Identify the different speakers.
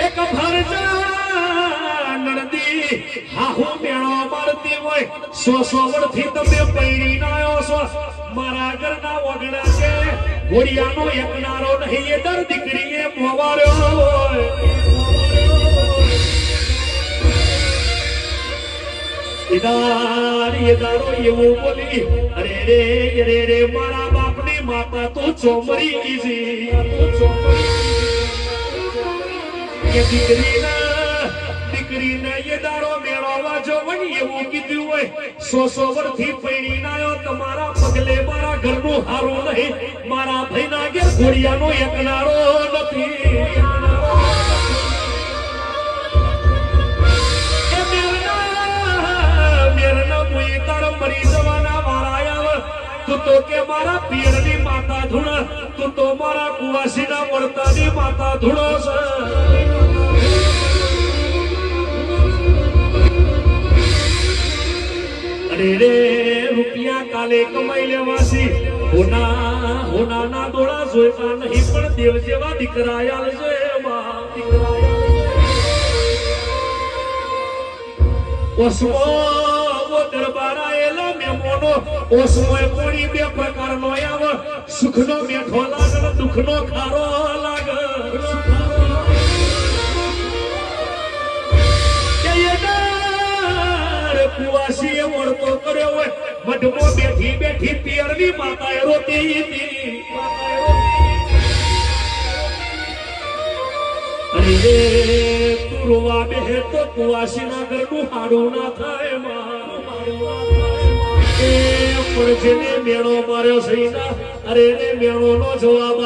Speaker 1: એક ભરજા નડદી હાહુ મેળો મારતી હોય 100 વર્ષથી તમે પૈણી ના આવ્યો છો મારા ઘરના વગડા છે ઘોડિયાનો એકનારો નહીં એ દર દીકરીએ મોવાળ્યો હોય દારો એવું બોલી અરે રે મારા બાપની માતા તો ચોમરી ગઈ છે દીકરીને એ દારો મેળવવા જોવાની એવું કીધું હોય 100 વર્ષથી પૈણી ના આવ્યો તમારા પગલે મારા ઘરનું હારું નહીં મારા ભાઈના ઘેર ઘોડિયાનો એકનારો નથી મરી જવાના વાળા તું તો કે મારા પિયરની માતા ધૂણ તું તો મારા કુવાસીના વર્તાની માતા ધૂણો છે અરે રે રૂપિયા કાલે કમાઈ લેવાસી હોનાના દોડા જોઈતા નહીં પણ દેવ જેવા દીકરા આલ છે દરબારા એલા મેમોનો ઓસમોય કોણી બે પ્રકારનો આવે સુખનો મીઠો લાગે દુઃખનો ખારો લાગે કુવાસીએ વળતો કર્યો હોય મઢમો બેઠી પિયરની માતાએ રોતી હતી અરે તું રોવા બેહે તો કુવાસીના ઘરનું હાડું ના થાય પણ જેને મેળો માર્યો છે અરે મેળો નો જવાબ